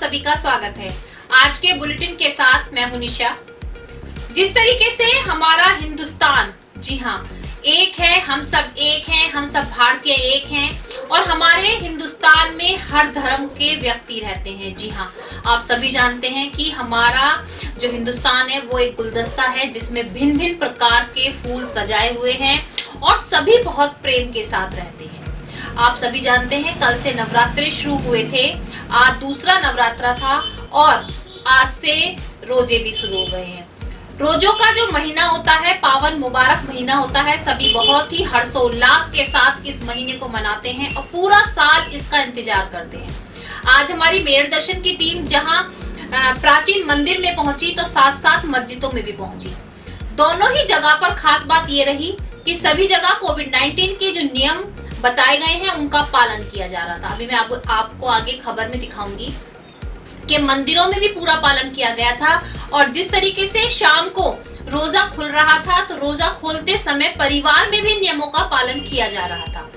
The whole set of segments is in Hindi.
सभी का स्वागत है। आज के बुलेटिन के साथ मैं हूं निशा। जिस तरीके से हमारा हिंदुस्तान, जी हाँ, एक है, हम सब एक हैं, हम सब भारतीय एक हैं और हमारे हिंदुस्तान में हर धर्म के व्यक्ति रहते हैं। जी हाँ, आप सभी जानते हैं कि हमारा जो हिंदुस्तान है वो एक गुलदस्ता है जिसमें भिन्न भिन्न प्रकार के फूल सजाए हुए हैं और सभी बहुत प्रेम के साथ रहते हैं। आप सभी जानते हैं कल से नवरात्रे शुरू हुए थे, आज दूसरा नवरात्रा था और आज से रोजे भी शुरू हो गए हैं। रोजों का जो महीना होता है, पावन मुबारक महीना होता है, सभी बहुत ही हर्षोल्लास के साथ इस महीने को मनाते हैं और पूरा साल इसका इंतजार करते हैं। आज हमारी मेरठ दर्शन की टीम जहां प्राचीन मंदिर में पहुंची तो साथ साथ मस्जिदों में भी पहुंची। दोनों ही जगह पर खास बात ये रही कि सभी जगह कोविड-19 के जो नियम बताए गए हैं उनका पालन किया जा रहा था। अभी मैं आपको आगे खबर में दिखाऊंगी कि मंदिरों में भी पूरा पालन किया गया था और जिस तरीके से शाम को रोजा खुल रहा था तो रोजा खोलते समय परिवार में भी नियमों का पालन किया जा रहा था।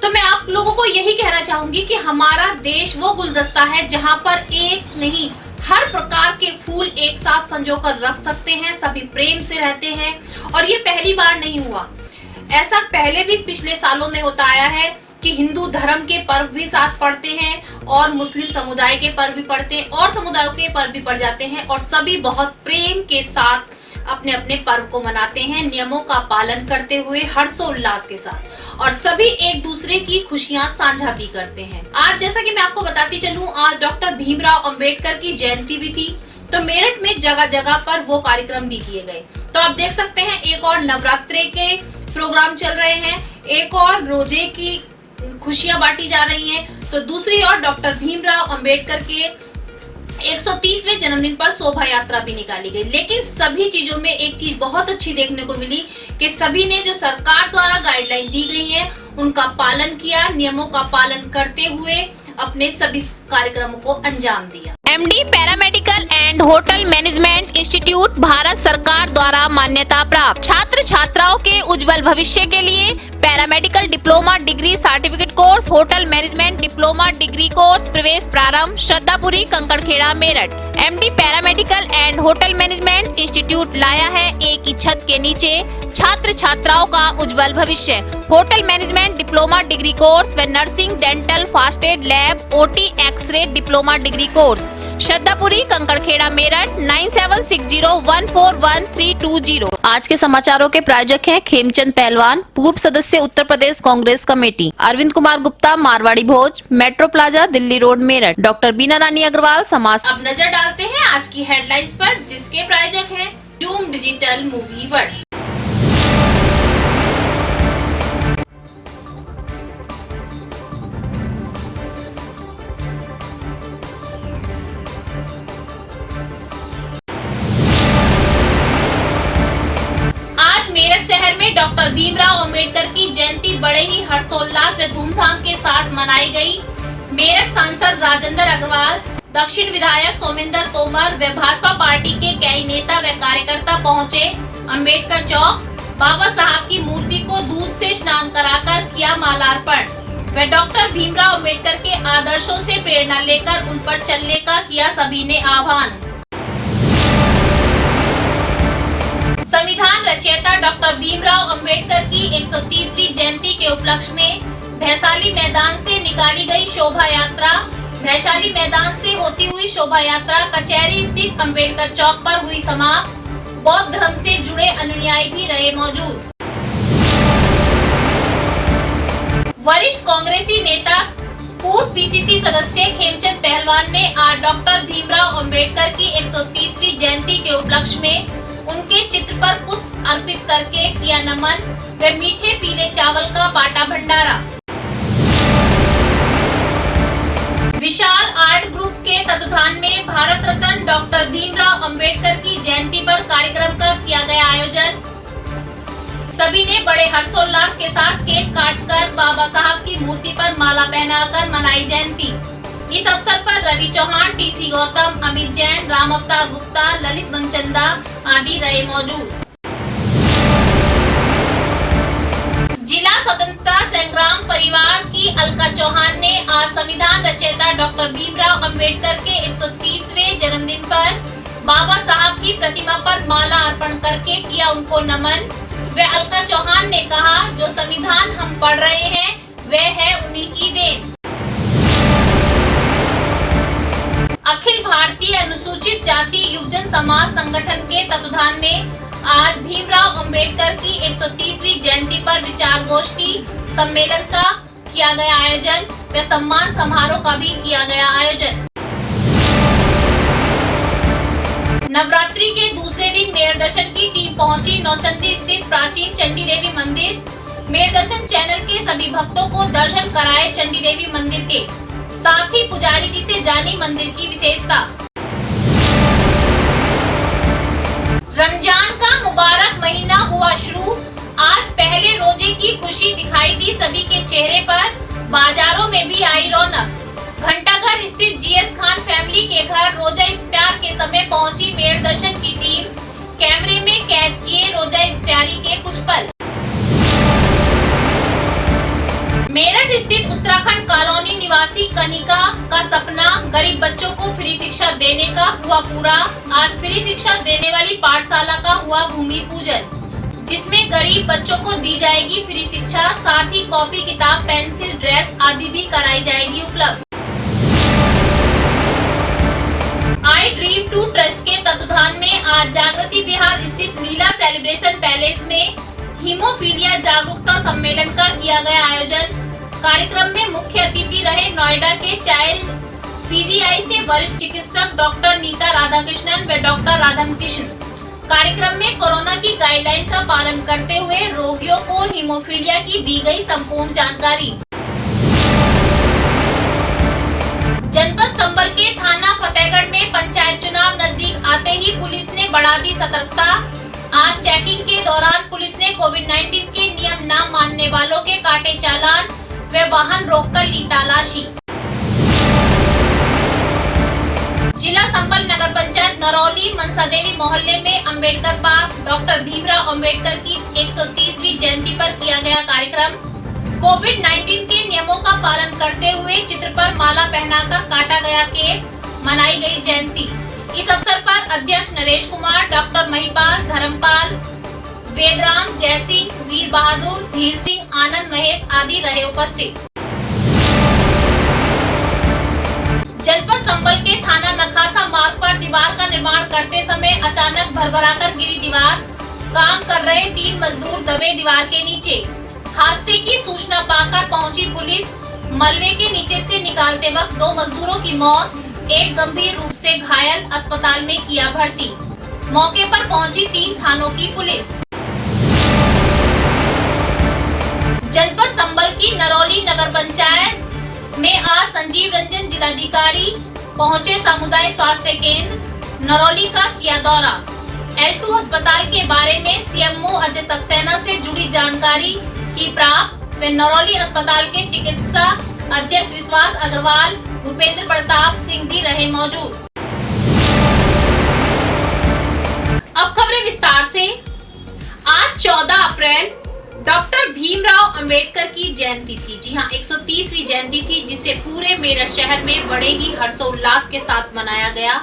तो मैं आप लोगों को यही कहना चाहूंगी कि हमारा देश वो गुलदस्ता है जहां पर एक नहीं हर प्रकार के फूल एक साथ संजोकर रख सकते हैं, सभी प्रेम से रहते हैं और ये पहली बार नहीं हुआ। ऐसा पहले भी पिछले सालों में होता आया है कि हिंदू धर्म के पर्व भी साथ पड़ते हैं और मुस्लिम समुदाय के पर्व भी पड़ते हैं और समुदायों के पर्व भी पड़ जाते हैं और सभी बहुत प्रेम के साथ अपने अपने पर्व को मनाते हैं, नियमों का पालन करते हुए हर्षोल्लास के साथ और सभी एक दूसरे की खुशियां साझा भी करते हैं। आज जैसा कि मैं आपको बताती चलूं, आज डॉक्टर भीमराव अंबेडकर की जयंती भी थी तो मेरठ में जगह जगह पर वो कार्यक्रम भी किए गए। तो आप देख सकते हैं एक और नवरात्रे के प्रोग्राम चल रहे हैं, एक और रोजे की खुशियां बांटी जा रही हैं, तो दूसरी ओर डॉक्टर भीमराव अंबेडकर के 130वें जन्मदिन पर शोभा यात्रा भी निकाली गई। लेकिन सभी चीजों में एक चीज बहुत अच्छी देखने को मिली कि सभी ने जो सरकार द्वारा गाइडलाइन दी गई है उनका पालन किया, नियमों का पालन करते हुए अपने सभी कार्यक्रमों को अंजाम दिया। MD paramedical and hotel management institute Bharat सरकार द्वारा मान्यता प्राप्त। छात्र छात्राओं के उज्जवल भविष्य के लिए paramedical diploma degree certificate course, hotel management diploma degree course प्रवेश प्रारंभ। Shraddhapuri, Kankarkhera, Meerut. MD paramedical and hotel management institute लाया है एक ही छत के नीचे छात्र छात्राओं का उज्जवल भविष्य। Hotel management diploma degree course व nursing, dental, first aid, lab, OT, x-ray diploma degree course. Shraddhapuri, Kankarkhera, Meerut 9760141320। आज के समाचारों के प्रायोजक हैं खेमचंद पहलवान, पूर्व सदस्य उत्तर प्रदेश कांग्रेस कमेटी, अरविंद कुमार गुप्ता, मारवाड़ी भोज, metro plaza, Delhi road, Meerut, doctor Bina Rani Agarwal, समाज। अब नजर डालते हैं आज की हेडलाइंस पर जिसके प्रायोजक हैं zoom digital movie world. Meerut शहर में डॉक्टर भीमराव अंबेडकर की जयंती बड़े ही हर्षोल्लास व धूमधाम के साथ मनाई गई। मेरठ सांसद राजेंद्र अग्रवाल, दक्षिण विधायक सोमेंद्र तोमर व भाजपा पार्टी के कई नेता व कार्यकर्ता पहुंचे। अंबेडकर चौक बाबा साहब की मूर्ति को दूध से स्नान कराकर किया मालार्पण व डॉक्टर भीमराव अंबेडकर के आदर्शों से प्रेरणा लेकर उन पर चलने का किया सभी ने आह्वान। संविधान रचयिता डॉक्टर भीमराव अंबेडकर की 130वीं जयंती के उपलक्ष्य में वैशाली मैदान से निकाली गई शोभा यात्रा। वैशाली मैदान से होती हुई शोभा यात्रा कचहरी स्थित अंबेडकर चौक पर हुई समाप्त। बौद्ध धर्म से जुड़े अनुयायी भी रहे मौजूद। वरिष्ठ कांग्रेसी नेता पूर्व PCC सदस्य खेमचंद पहलवान ने आज डॉक्टर भीमराव अंबेडकर की 130वीं जयंती के उपलक्ष्य में उनके चित्र पर पुष्प अर्पित करके किया नमन व मीठे पीले चावल का बांटा भंडारा। विशाल आर्ट ग्रुप के तत्वाधान में भारत रत्न डॉक्टर भीमराव अंबेडकर की जयंती पर कार्यक्रम का किया गया आयोजन। सभी ने बड़े हर्षोल्लास के साथ केक काटकर बाबा साहब की मूर्ति पर माला पहनाकर मनाई जयंती। इस अवसर पर रवि चौहान, TC गौतम, अमित जैन, राम अवतार गुप्ता, ललित वंचंदा आदि रहे मौजूद। जिला स्वतंत्रता संग्राम परिवार की अलका चौहान ने आज संविधान रचना रचयिता डॉक्टर भीमराव अंबेडकर के 130वें जन्मदिन पर बाबा साहब की प्रतिमा पर माला अर्पण करके किया उनको नमन। व अलका चौहान ने कहा, जो संविधान हम पढ़ रहे हैं वह है उन्हीं की देन। अखिल भारतीय अनुसूचित जाति युवजन समाज संगठन के तत्वाधान में आज भीमराव अंबेडकर की 130वीं जयंती पर विचार गोष्ठी सम्मेलन का किया गया आयोजन व सम्मान समारोह का भी किया गया आयोजन। नवरात्रि के दूसरे दिन मेयर दर्शन की टीम पहुंची नौचंदी स्थित प्राचीन चंडी देवी मंदिर। मेयर दर्शन चैनल के सभी भक्तों को दर्शन कराए चंडी देवी मंदिर के, साथ ही पुजारी जी से जानी मंदिर की विशेषता। रमजान का मुबारक महीना हुआ शुरू। आज पहले रोजे की खुशी दिखाई दी सभी के चेहरे पर, बाजारों में भी आई रौनक। घंटाघर स्थित जीएस खान फैमिली के घर रोजा इफ्तार के समय पहुंची मेयर दर्शन की टीम। कैमरे में कैद किए रोजा इफ्तारी के कुछ पल। मेरठ स्थित उत्तराखंड कॉलोनी निवासी कनिका का सपना गरीब बच्चों को फ्री शिक्षा देने का हुआ पूरा। आज फ्री शिक्षा देने वाली पाठशाला का हुआ भूमि पूजन, जिसमें गरीब बच्चों को दी जाएगी फ्री शिक्षा, साथ ही कॉपी किताब पेंसिल ड्रेस आदि भी कराई जाएगी उपलब्ध। आई ड्रीम टू ट्रस्ट के तत्वाधान में आज जागृति विहार स्थित लीला सेलिब्रेशन पैलेस में हीमोफीलिया जागरूकता सम्मेलन का किया गया आयोजन। कार्यक्रम में मुख्य अतिथि रहे नोएडा के चाइल्ड पीजीआई से वरिष्ठ चिकित्सक डॉक्टर नीता राधाकृष्णन व डॉक्टर राधाकृष्ण। कार्यक्रम में कोरोना की गाइडलाइन का पालन करते हुए रोगियों को हीमोफीलिया की दी गई संपूर्ण जानकारी। जनपद संबल के थाना फतेहगढ़ में पंचायत चुनाव नजदीक आते ही पुलिस ने बढ़ा दी सतर्कता। आज चेकिंग के दौरान पुलिस ने कोविड-19 के नियम न मानने वालों के काटे चालान व वाहन रोककर ली तलाशी। जिला संबल नगर पंचायत नरौली मनसा देवी मोहल्ले में अंबेडकर पार्क डॉक्टर भीमराव अंबेडकर की 130वीं जयंती पर किया गया कार्यक्रम। कोविड-19 के नियमों का पालन करते हुए चित्र पर माला पहनाकर काटा गया केक, मनाई गई जयंती। इस अवसर पर अध्यक्ष नरेश कुमार, डॉक्टर महिपाल, धर्मपाल, वेदराम, जयसिंह, वीर बहादुर, धीर सिंह, आनंद महेश आदि रहे उपस्थित। जनपद संबल के थाना नखासा मार्ग पर दीवार का निर्माण करते समय अचानक भरभराकर गिरी दीवार। काम कर रहे 3 मजदूर दबे दीवार के नीचे। हादसे की सूचना पाकर पहुंची पुलिस। मलबे के नीचे से निकालते वक्त 2 मजदूरों की मौत, एक गंभीर रूप से घायल, अस्पताल में किया भर्ती। मौके पर पहुंची 3 थानों की पुलिस। जनपद संबल की नरौली नगर पंचायत में आज संजीव रंजन जिलाधिकारी पहुंचे सामुदायिक स्वास्थ्य केंद्र नरौली का किया दौरा। L2 अस्पताल के बारे में सीएमओ अजय सक्सेना से जुड़ी जानकारी की प्राप्त व नरौली अस्पताल के चिकित्सा अध्यक्ष विश्वास अग्रवाल, भूपेंद्र प्रताप सिंह भी रहे मौजूद। अब खबरें विस्तार से। आज 14 अप्रैल डॉक्टर भीमराव अंबेडकर की जयंती थी। जी हाँ, 130वीं जयंती थी, जिसे पूरे मेरठ शहर में बड़े ही हर्षोल्लास के साथ मनाया गया।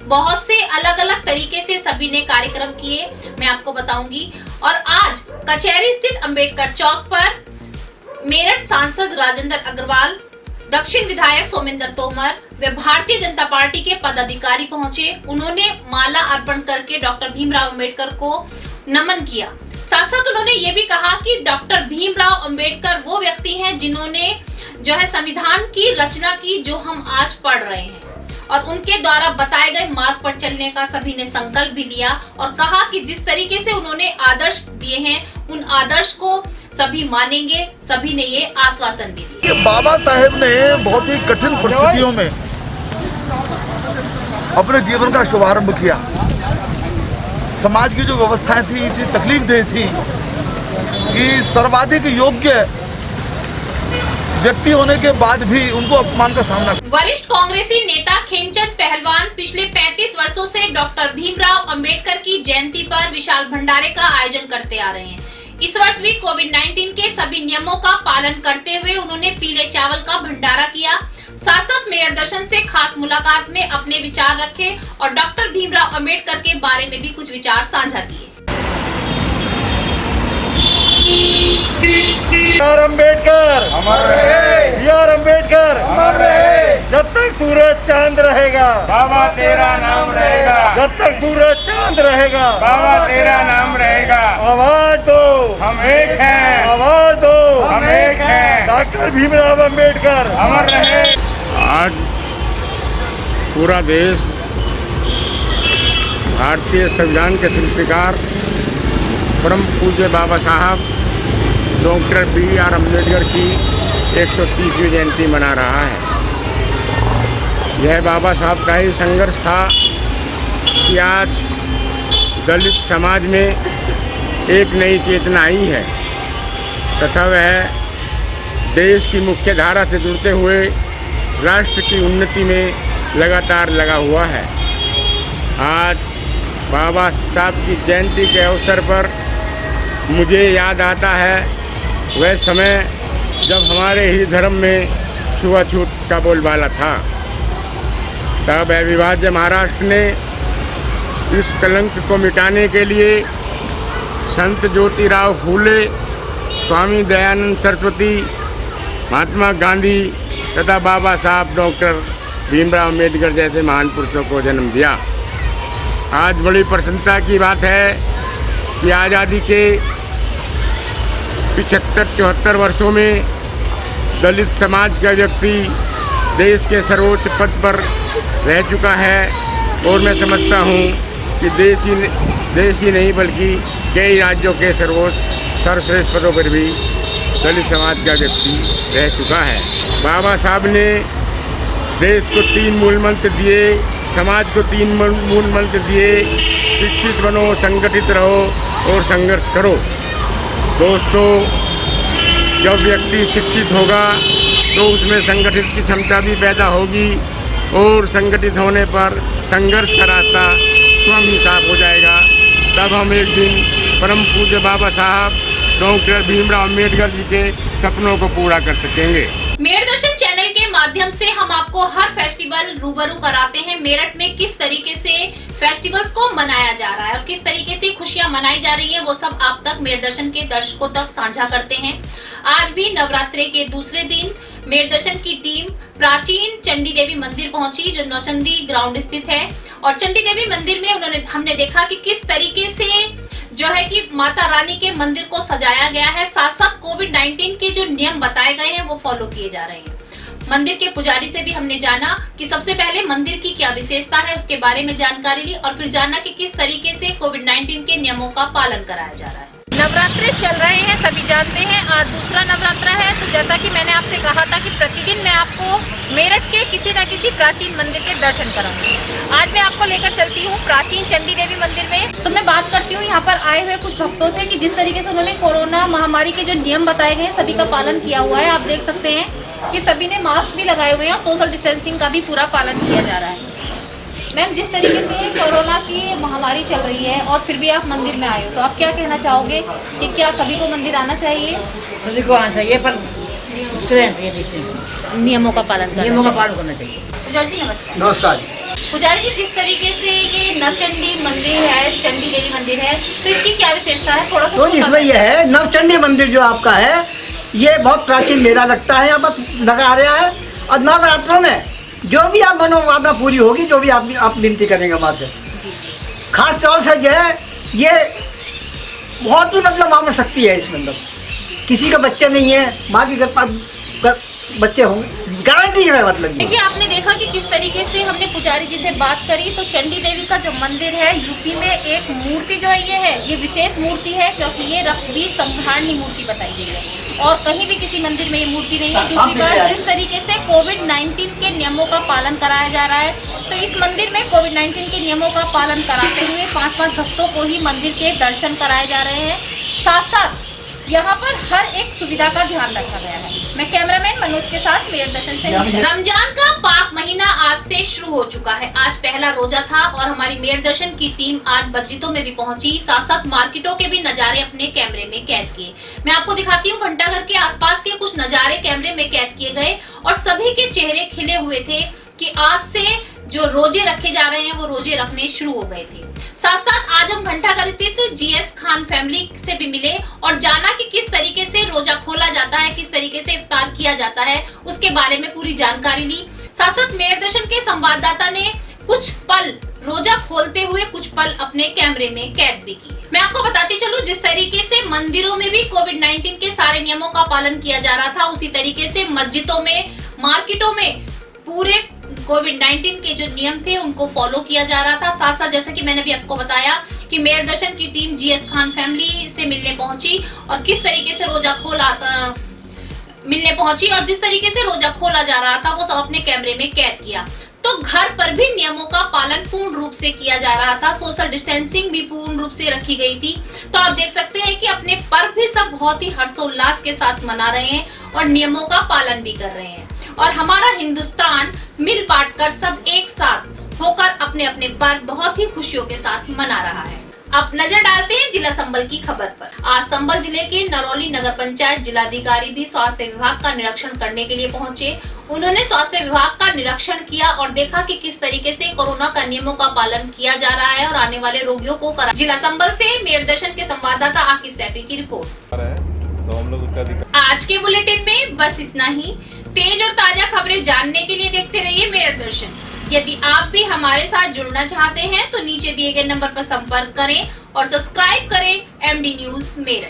बहुत से अलग अलग तरीके से सभी ने कार्यक्रम किए, मैं आपको बताऊंगी। और आज कचहरी स्थित अंबेडकर चौक पर मेरठ सांसद राजेंद्र अग्रवाल, दक्षिण विधायक सोमेंद्र तोमर व भारतीय जनता पार्टी के पदाधिकारी पहुंचे। उन्होंने माला अर्पण करके डॉक्टर भीमराव अंबेडकर को नमन किया। साथ साथ उन्होंने ये भी कहा कि डॉक्टर भीमराव अंबेडकर वो व्यक्ति हैं जिन्होंने जो है संविधान की रचना की, जो हम आज पढ़ रहे हैं, और उनके द्वारा बताए गए मार्ग पर चलने का सभी ने संकल्प भी लिया और कहा कि जिस तरीके से उन्होंने आदर्श दिए हैं, उन आदर्श को सभी मानेंगे। सभी ने ये आश्वासन भी दिया। बाबा साहेब ने बहुत ही कठिन परिस्थितियों में अपने जीवन का शुभारंभ किया। समाज की जो व्यवस्थाएं थी इतनी तकलीफदेह थी कि सर्वाधिक योग्य व्यक्ति होने के बाद भी उनको अपमान का सामना। वरिष्ठ कांग्रेसी नेता खेमचंद पहलवान पिछले 35 वर्षों से डॉक्टर भीमराव अंबेडकर की जयंती पर विशाल भंडारे का आयोजन करते आ रहे हैं। इस वर्ष भी कोविड-19 के सभी सभी नियमों का पालन करते हुए उन्होंने पीले चावल का भंडारा किया। साथ साथ मेयर दर्शन से खास मुलाकात में अपने विचार रखे और डॉक्टर भीमराव अंबेडकर के बारे में भी कुछ विचार साझा किए। अंबेडकर अमर रहे, अंबेडकर अमर रहे। जब तक सूरज चांद रहेगा बाबा तेरा नाम रहेगा, जब तक सूरज चांद रहेगा बाबा तेरा नाम रहेगा। आवाज दो, हम एक हैं, आवाज दो, हम एक हैं। डॉक्टर भीमराव अंबेडकर अमर रहे। आज पूरा देश भारतीय संविधान के शिल्पकार परम पूज्य बाबा साहब डॉक्टर B.R. अम्बेडकर की 130वीं जयंती मना रहा है। यह बाबा साहब का ही संघर्ष था कि आज दलित समाज में एक नई चेतना आई है तथा वह देश की मुख्य धारा से जुड़ते हुए राष्ट्र की उन्नति में लगातार लगा हुआ है। आज बाबा साहब की जयंती के अवसर पर मुझे याद आता है वह समय जब हमारे ही धर्म में छुआछूत का बोलबाला था। तब अविभाज्य महाराष्ट्र ने इस कलंक को मिटाने के लिए संत ज्योतिराव फूले, स्वामी दयानंद सरस्वती, महात्मा गांधी तथा बाबा साहब डॉक्टर भीमराव अम्बेडकर जैसे महान पुरुषों को जन्म दिया। आज बड़ी प्रसन्नता की बात है कि आज़ादी के 75-74 वर्षों में दलित समाज का व्यक्ति देश के सर्वोच्च पद पर रह चुका है और मैं समझता हूँ कि देश ही नहीं बल्कि कई राज्यों के सर्वश्रेष्ठ पदों पर भी दलित समाज का व्यक्ति रह चुका है। बाबा साहब ने देश को 3 मूल मंत्र दिए, समाज को 3 मूल मंत्र दिए, शिक्षित बनो, संगठित रहो और संघर्ष करो। दोस्तों, जब व्यक्ति शिक्षित होगा तो उसमें संगठित की क्षमता भी पैदा होगी और संगठित होने पर संघर्ष का रास्ता स्वयं ही साफ हो जाएगा। तब हम एक दिन परम पूज्य बाबा साहब डॉक्टर भीमराव अम्बेडकर जी के सपनों को पूरा कर सकेंगे। मेयर दर्शन चैनल के माध्यम से हम आपको हर फेस्टिवल रूबरू कराते हैं। मेरठ में किस तरीके से फेस्टिवल्स को मनाया जा रहा है और किस तरीके से खुशियां मनाई जा रही है, वो सब आप तक मेयर दर्शन के दर्शकों तक साझा करते हैं। आज भी नवरात्रे के दूसरे दिन मेयर दर्शन की टीम प्राचीन चंडी देवी मंदिर पहुंची, जो नौचंदी ग्राउंड स्थित है। और चंडी देवी मंदिर में हमने देखा कि किस तरीके से जो है कि माता रानी के मंदिर को सजाया गया है। साथ साथ कोविड-19 के जो नियम बताए गए हैं वो फॉलो किए जा रहे हैं। मंदिर के पुजारी से भी हमने जाना कि सबसे पहले मंदिर की क्या विशेषता है, उसके बारे में जानकारी ली और फिर जाना कि किस तरीके से कोविड-19 के नियमों का पालन कराया जा रहा है। नवरात्रे चल रहे हैं, सभी जानते हैं। आज दूसरा नवरात्रा है, तो जैसा कि मैंने आपसे कहा था कि प्रतिदिन मैं आपको मेरठ के किसी न किसी प्राचीन मंदिर के दर्शन कराऊंगी। आज मैं आपको लेकर चलती हूँ प्राचीन चंडी देवी मंदिर में। तो मैं बात करती हूँ यहाँ पर आए हुए कुछ भक्तों से कि जिस तरीके से उन्होंने कोरोना महामारी के जो नियम बताए गए हैं सभी का पालन किया हुआ है। आप देख सकते हैं कि सभी ने मास्क भी लगाए हुए हैं और सोशल डिस्टेंसिंग का भी पूरा पालन किया जा रहा है। मैम, जिस तरीके से कोरोना की महामारी चल रही है और फिर भी आप मंदिर में आए हो, तो आप क्या कहना चाहोगे कि क्या सभी को मंदिर आना चाहिए? सभी को आना चाहिए, पर नियमों का पालन करना चाहिए। पुजारी जी नमस्कार। नमस्कार। पुजारी जी, जिस तरीके से ये नवचंडी मंदिर है, चंडी देवी मंदिर है, तो इसकी क्या विशेषता है, थोड़ा सा? तो इसमें यह है, नवचंडी मंदिर जो आपका है ये बहुत प्राचीन मेला लगता है, यहाँ पर लगा रहा है। और नवरात्रों में जो भी आप मनोकामना पूरी होगी, जो भी आप विनती करेंगे माँ से, खास तौर से जो है ये बहुत ही मतलब माँ में शक्ति है इसमें। अंदर किसी का बच्चे नहीं है, माँ की कृपा बच्चे होंगे, गारंटी है। मतलब देखिए, आपने देखा कि किस तरीके से हमने पुजारी जी से बात करी, तो चंडी देवी का जो मंदिर है यूपी में एक मूर्ति जो है ये विशेष मूर्ति है, क्योंकि ये रक्तबीज संहारणी मूर्ति बताई गई है और कहीं भी किसी मंदिर में ये मूर्ति नहीं है। दूसरी बात, जिस तरीके से कोविड-19 के नियमों का पालन कराया जा रहा है, तो इस मंदिर में कोविड-19 के नियमों का पालन कराते हुए 5-5 भक्तों को ही मंदिर के दर्शन कराए जा रहे हैं। साथ साथ यहाँ पर हर एक सुविधा का ध्यान रखा गया है। मैं कैमरामैन मनोज के साथ मेयर दर्शन से रमजान का पाक महीना आज से शुरू हो चुका है। आज पहला रोजा था और हमारी मेयर दर्शन की टीम आज मस्जिदों में भी पहुंची, साथ साथ मार्केटों के भी नजारे अपने कैमरे में कैद किए। मैं आपको दिखाती हूँ घंटाघर के आसपास के कुछ नजारे कैमरे में कैद किए गए और सभी के चेहरे खिले हुए थे कि आज से जो रोजे रखे जा रहे हैं वो रोजे रखने शुरू हो गए थे। साथ साथ आज हम घंटाघर स्थित जीएस खान फैमिली से भी मिले और जाना कि किस तरीके से रोजा खोला जाता है, किस तरीके से इफ्तार किया जाता है, उसके बारे में पूरी जानकारी ली। साथ साथ मेयर दर्शन के संवाददाता ने कुछ पल रोजा खोलते हुए कुछ पल अपने कैमरे में कैद भी किए। मैं आपको बताती चलूं, जिस तरीके से मंदिरों में भी कोविड-19 के सारे नियमों का पालन किया जा रहा था, उसी तरीके से मस्जिदों में, मार्केटों में पूरे कोविड-19 के जो नियम थे उनको फॉलो किया जा रहा था। साथ साथ जैसे कि मैंने भी आपको बताया कि मेयर दर्शन की टीम जीएस खान फैमिली से मिलने पहुंची और किस तरीके से रोजा मिलने पहुंची और जिस तरीके से रोजा खोला जा रहा था वो सब अपने कैमरे में कैद किया। तो घर पर भी नियमों का पालन पूर्ण रूप से किया जा रहा था, सोशल डिस्टेंसिंग भी पूर्ण रूप से रखी गई थी। तो आप देख सकते हैं कि अपने पर्व भी सब बहुत ही हर्षोल्लास के साथ मना रहे हैं और नियमों का पालन भी कर रहे हैं और हमारा हिंदुस्तान मिल बांट कर सब एक साथ होकर अपने अपने पर्व बहुत ही खुशियों के साथ मना रहा है। अब नजर डालते हैं जिला संबल की खबर पर। आज संबल जिले के नरौली नगर पंचायत जिलाधिकारी भी स्वास्थ्य विभाग का निरीक्षण करने के लिए पहुंचे। उन्होंने स्वास्थ्य विभाग का निरीक्षण किया और देखा कि किस तरीके से कोरोना का नियमों का पालन किया जा रहा है और आने वाले रोगियों को जिला संबल से मेयर दर्शन के संवाददाता आकिब सैफी की रिपोर्ट। आज के बुलेटिन में बस इतना ही। तेज और ताजा खबरें जानने के लिए देखते रहिए मेयर दर्शन। यदि आप भी हमारे साथ जुड़ना चाहते हैं तो नीचे दिए गए नंबर पर संपर्क करें और सब्सक्राइब करें एमडी न्यूज मेरठ।